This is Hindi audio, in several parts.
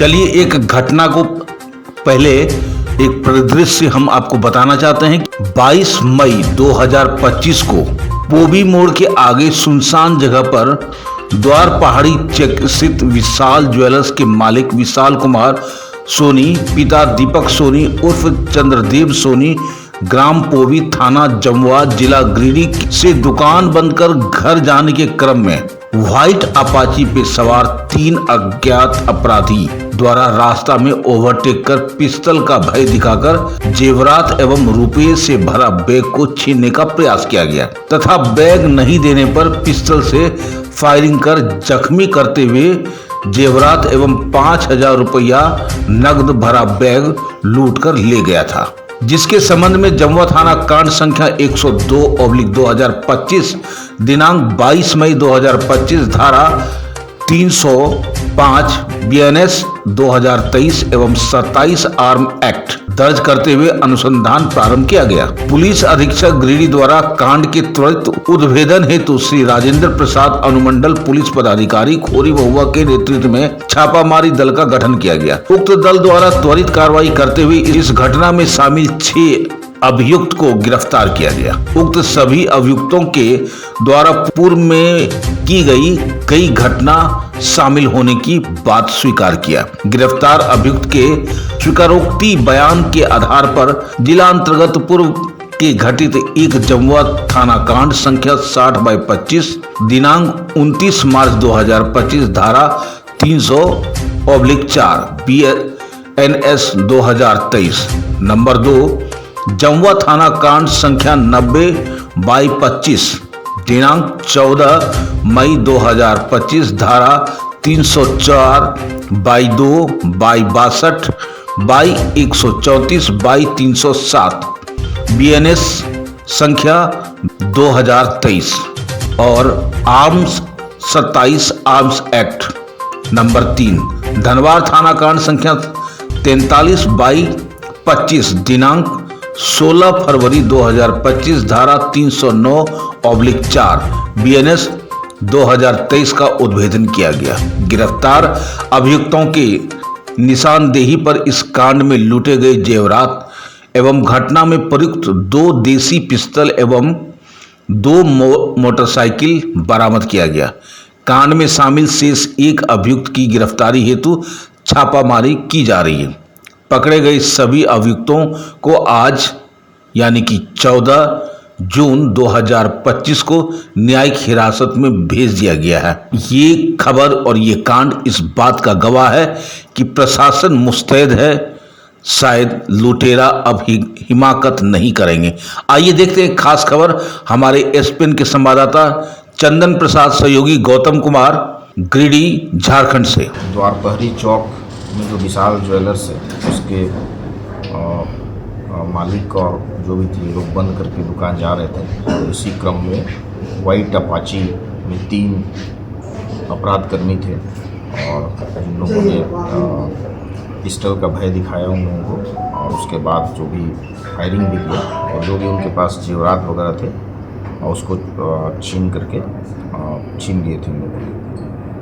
चलिए एक घटना को पहले एक परिदृश्य हम आपको बताना चाहते हैं। 22 मई 2025 को पोबी मोड़ के आगे सुनसान जगह पर द्वार पहाड़ी चेक स्थित विशाल ज्वेलर्स के मालिक विशाल कुमार सोनी, पिता दीपक सोनी उर्फ चंद्रदेव सोनी, ग्राम पोबी, थाना जमुआ, जिला गिरिडीह से दुकान बंद कर घर जाने के क्रम में व्हाइट अपाची पे सवार 3 अज्ञात अपराधी द्वारा रास्ता में ओवरटेक कर पिस्टल का भय दिखाकर जेवरात एवं रुपये से भरा बैग को छीनने का प्रयास किया गया तथा बैग नहीं देने पर पिस्टल से फायरिंग कर जख्मी करते हुए जेवरात एवं 5,000 रुपया नगद भरा बैग लूट कर ले गया था, जिसके संबंध में जमुआ थाना कांड संख्या 102/2025 दिनांक 22 मई 2025 धारा 305 BNS 2023 एवं 27 आर्म एक्ट दर्ज करते हुए अनुसंधान प्रारंभ किया गया। पुलिस अधीक्षक गिरिडीह द्वारा कांड के त्वरित उद्भेदन हेतु श्री राजेंद्र प्रसाद अनुमंडल पुलिस पदाधिकारी खोरी महुआ के नेतृत्व में छापामारी दल का गठन किया गया। उक्त दल द्वारा त्वरित कार्रवाई करते हुए इस घटना में शामिल 6 अभियुक्त को गिरफ्तार किया गया। उक्त सभी अभियुक्तों के द्वारा पूर्व में की गई कई घटना शामिल होने की बात स्वीकार किया। गिरफ्तार अभियुक्त के स्वीकारोक्ति बयान के आधार पर जिला अंतर्गत पूर्व के घटित एक जमुआ थाना कांड संख्या 60/25 दिनांक 29 मार्च 2025 धारा 300/4 BNS 2023 नंबर 2 जमुआ थाना कांड संख्या 90/25 दिनांक 14 मई 2025 धारा 304/62/62/134/307 BNS संख्या 2023 और arms 27 arms act number 3 Dhanwar थाना कांड संख्या 43/25 दिनांक 16 फरवरी 2025 धारा 309/4 BNS 2023 का उद्भेदन किया गया। गिरफ्तार अभियुक्तों के निशानदेही पर इस कांड में लूटे गए जेवरात एवं घटना में प्रयुक्त 2 देसी पिस्तल एवं 2 मोटरसाइकिल बरामद किया गया। कांड में शामिल शेष एक अभियुक्त की गिरफ्तारी हेतु छापामारी की जा रही है। पकड़े गए सभी अभियुक्तों को आज यानी कि 14 जून 2025 को न्यायिक हिरासत में भेज दिया गया है। ये खबर और ये कांड इस बात का गवाह है कि प्रशासन मुस्तैद है, शायद लुटेरा अब हिमाकत नहीं करेंगे। आइए देखते हैं खास खबर हमारे SPN के संवाददाता चंदन प्रसाद सहयोगी गौतम कुमार गिरिडीह झारखंड से। द्वारपहरी चौक में जो विशाल ज्वेलर्स है उसके मालिक और जो भी थे लोग बंद करके दुकान जा रहे थे, तो इसी क्रम में व्हाइट अपाची में 3 अपराधकर्मी थे और जिन लोगों ने पिस्टल का भय दिखाया उन लोगों को और उसके बाद जो भी फायरिंग भी किया और जो भी उनके पास जेवरात वगैरह थे और उसको छीन लिए थे उन लोगों ने।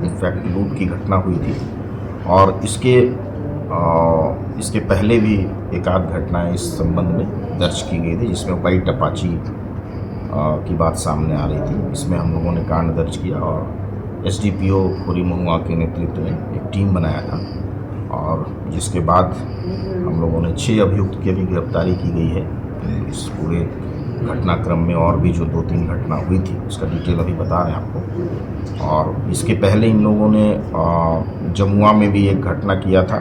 इनफैक्ट लूट की घटना हुई थी और इसके पहले भी एक आध घटनाएँ इस संबंध में दर्ज की गई थी, जिसमें व्हाइट अपाची की बात सामने आ रही थी। इसमें हम लोगों ने कांड दर्ज किया और SDPO खोरी महुआ के नेतृत्व में एक टीम बनाया था और जिसके बाद हम लोगों ने 6 अभियुक्त की भी गिरफ्तारी की गई है। इस पूरे घटनाक्रम में और भी जो 2-3 घटना हुई थी उसका डिटेल अभी बता रहे हैं आपको। और इसके पहले इन लोगों ने जमुआ में भी एक घटना किया था,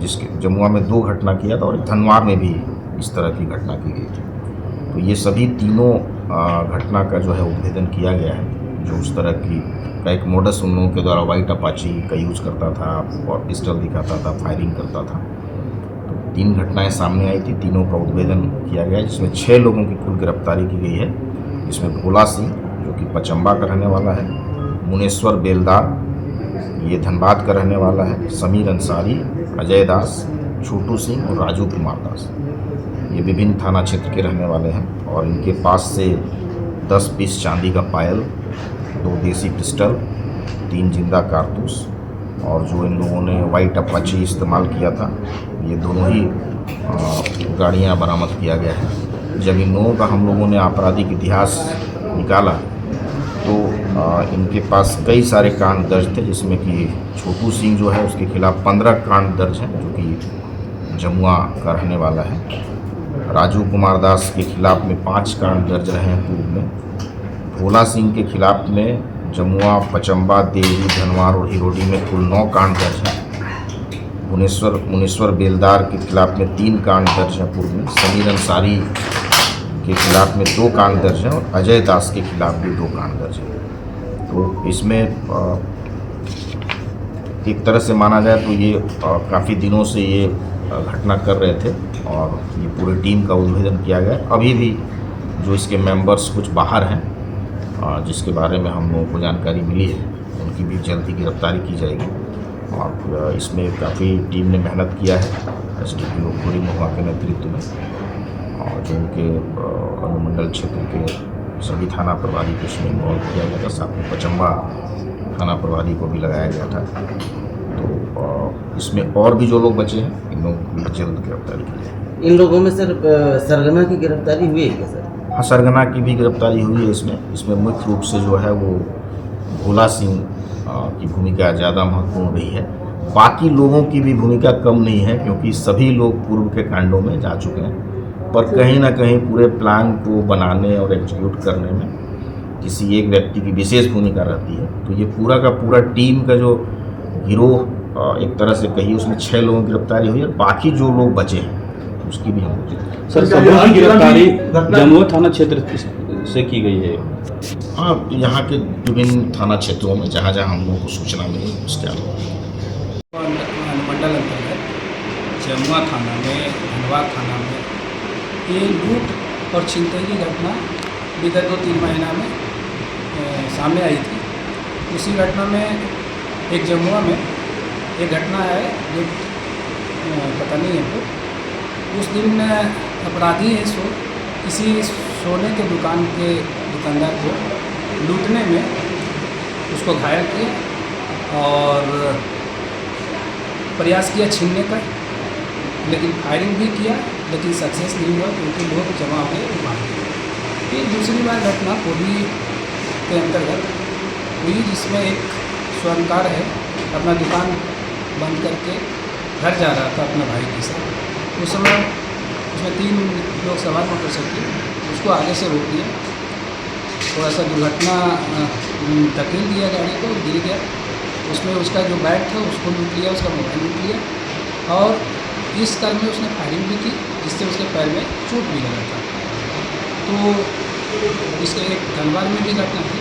जिसके जमुआ में 2 घटना किया था और धनवार में भी इस तरह की घटना की गई थी। तो ये सभी तीनों घटना का जो है उद्भेदन किया गया है। जो उस तरह की का एक मोडस उन लोगों के द्वारा व्हाइट अपाची का यूज़ करता था और पिस्टल दिखाता था, फायरिंग करता था। तो 3 घटनाएं सामने आई थी, तीनों का उद्भेदन किया गया, जिसमें 6 लोगों की कुल गिरफ्तारी की गई है। इसमें भोला सिंह जो कि पचम्बा का रहने वाला है, मुनेश्वर बेलदार ये धनबाद का रहने वाला है, समीर अंसारी, अजय दास, छोटू सिंह और राजू कुमार दास ये विभिन्न थाना क्षेत्र के रहने वाले हैं और इनके पास से 10 पीस चांदी का पायल, 2 देसी पिस्टल, 3 जिंदा कारतूस, और जो इन लोगों ने वाइट अपाची इस्तेमाल किया था, ये दोनों ही गाड़ियाँ बरामद किया गया है। जब इन लोगों का हम लोगों ने आपराधिक इतिहास निकाला तो इनके पास कई सारे कांड दर्ज थे, जिसमें कि छोटू सिंह जो है उसके खिलाफ़ 15 कांड दर्ज हैं, जो कि जमुआ का रहने वाला है। राजू कुमार दास के खिलाफ़ में 5 कांड दर्ज रहे हैं पूर्व में। भोला सिंह के खिलाफ़ में जमुआ, पचम्बा, देवरी, धनवार और हिरोडी में कुल 9 कांड दर्ज हैं। मुनेश्वर बेलदार के खिलाफ़ में 3 कांड दर्ज हैं पूर्व में। समीर अंसारी के खिलाफ़ में 2 कांड दर्ज हैं और अजय दास के खिलाफ़ भी 2 कांड दर्ज हैं। तो इसमें एक तरह से माना जाए तो ये काफ़ी दिनों से ये घटना कर रहे थे और ये पूरी टीम का उद्भेदन किया गया। अभी भी जो इसके मेंबर्स कुछ बाहर हैं, जिसके बारे में हम लोगों को जानकारी मिली है, उनकी भी जल्द ही गिरफ्तारी की जाएगी। और इसमें काफ़ी टीम ने मेहनत किया है एसडीपीओ पूरी महुआ के नेतृत्व में, और जो उनके अनुमंडल क्षेत्र के सभी थाना प्रभारी को इसमें इन्वॉल्व किया गया था। साथ में पचम्बा थाना प्रभारी को भी लगाया गया था। तो इसमें और भी जो लोग बचे हैं, इन लोगों को भी जल्द गिरफ्तार किया जाए। इन लोगों में सर सरगना की गिरफ्तारी हुई है क्या सर? हाँ, सरगना की भी गिरफ्तारी हुई है। इसमें मुख्य रूप से जो है वो भोला सिंह की भूमिका ज़्यादा महत्वपूर्ण रही है। बाकी लोगों की भी भूमिका कम नहीं है, क्योंकि सभी लोग पूर्व के कांडों में जा चुके हैं, पर कहीं ना कहीं पूरे प्लान को बनाने और एग्जीक्यूट करने में किसी एक व्यक्ति की विशेष भूमिका रहती है। तो ये पूरा का पूरा टीम का जो गिरोह एक तरह से कहिए, उसमें 6 लोगों की गिरफ्तारी हुई है। बाकी जो लोग बचे हैं उसकी भी हम लोग सर सबों की गिरफ्तारी जमुआ थाना क्षेत्र से की गई है। हाँ, यहाँ के विभिन्न थाना क्षेत्रों में जहाँ जहाँ हम लोगों को सूचना मिली उसके अलावा अनुमंडल अंतर्गत जमुआ थाना में, धनवार थाना में ये लूट और छिनतई की घटना विगत 2-3 महीना में सामने आई थी। उसी घटना में एक जमुआ में एक घटना है जो पता नहीं है तो उस दिन अपराधी है किसी सोने के दुकान के दुकानदार को लूटने में उसको घायल किया और प्रयास किया छीनने का, लेकिन फायरिंग भी किया, लेकिन सक्सेस नहीं हुआ क्योंकि लोग जमा हो गए मार दिए। फिर दूसरी बार घटना कोबी के अंतर्गत हुई, जिसमें एक स्वर्णकार है अपना दुकान बंद करके घर जा रहा था अपना भाई के साथ। उस समय उसमें 3 लोग सवार मोटरसाइकिल उसको आगे से रोक दिया, थोड़ा सा दुर्घटना धकेल दिया, गाड़ी को गिर गया। उसमें उसका जो बैग था उसको लूट लिया, उसका मोबाइल लूट लिया और इस क्रम में उसने फायरिंग भी की, जिससे उसके पैर में चोट भी लगा था। तो इसके एक धनबाद में भी घटना थी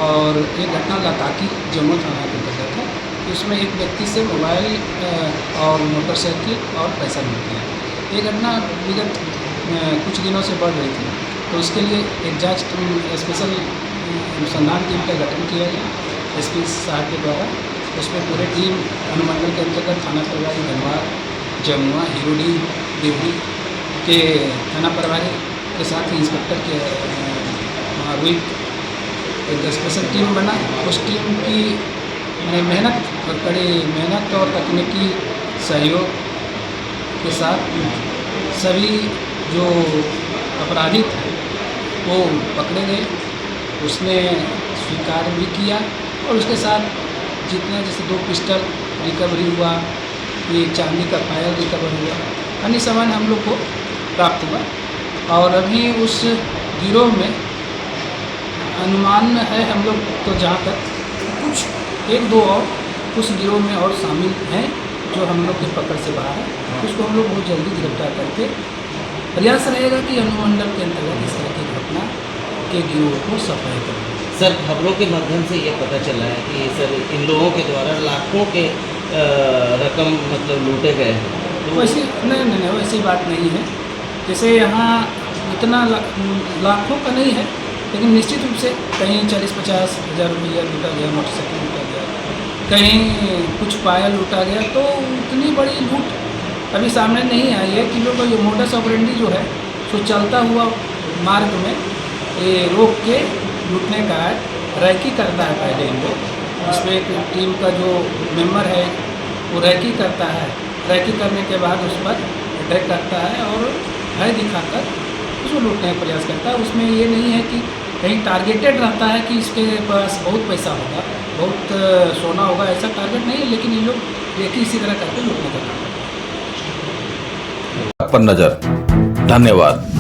और एक घटना लताकी जमुआ थाना के अंतर्गत है। उसमें एक व्यक्ति से मोबाइल और मोटरसाइकिल और पैसा लूट लिया। ये घटना विगत कुछ दिनों से बढ़ रही थी, तो उसके लिए एक जांच टीम, स्पेशल अनुसंधान टीम का गठन किया गया एसपी साहब के द्वारा। उसमें पूरे टीम अनुमंडल के अंतर्गत थाना प्रभारी धनवार, जमुआ, हिरोडी, देवरी के थाना प्रभारी के साथ ही इंस्पेक्टर के रोहित एक स्पेशल टीम बना। उस टीम की मेहनत और कड़ी मेहनत और तकनीकी सहयोग के साथ सभी जो अपराधी थे वो पकड़े गए। उसने स्वीकार भी किया और उसके साथ जितना जैसे 2 पिस्टल रिकवरी हुआ, ये चांदी का पायल रिकवर हुआ, अन्य सामान हम लोग को प्राप्त हुआ। और अभी उस गिरोह में अनुमान है हम लोग तो जहाँ तक कुछ 1-2 और उस गिरोह में और शामिल हैं जो हम लोग की पकड़ से बाहर है। उसको हम लोग बहुत जल्दी गिरफ्तार करके प्रयास रहेगा कि अनुमंडल के अंतर्गत इस तरह की घटना के गिरोह को सफाई करें। सर खबरों के माध्यम से ये पता चला है कि सर इन लोगों के द्वारा लाखों के रकम मतलब लूटे गए हैं। तो वैसे नहीं वैसी बात नहीं है। जैसे यहाँ इतना लाखों का नहीं है, लेकिन निश्चित रूप से कहीं 40-50 हज़ार रुपया लूटा गया, मोटरसाइकिल लूटा गया, कहीं कुछ पायल लूटा गया। तो उतनी बड़ी लूट अभी सामने नहीं आई है कि लोग जो मोडस ऑपरेंडी जो है सो चलता हुआ मार्ग में ये रोक के लूटने का रैकी करता है पहले इन लोग, इसमें एक टीम का जो मेंबर है वो रैकी करता है, रैकी करने के बाद उस पर अटैक करता है और भय दिखाकर उसको लूटने का प्रयास करता है। उसमें ये नहीं है कि कहीं टारगेटेड रहता है कि इसके पास बहुत पैसा होगा, बहुत सोना होगा, ऐसा टारगेट नहीं है, लेकिन ये लोग एक ही इसी तरह करके लूटने का काम करते हैं। पर नजर। धन्यवाद।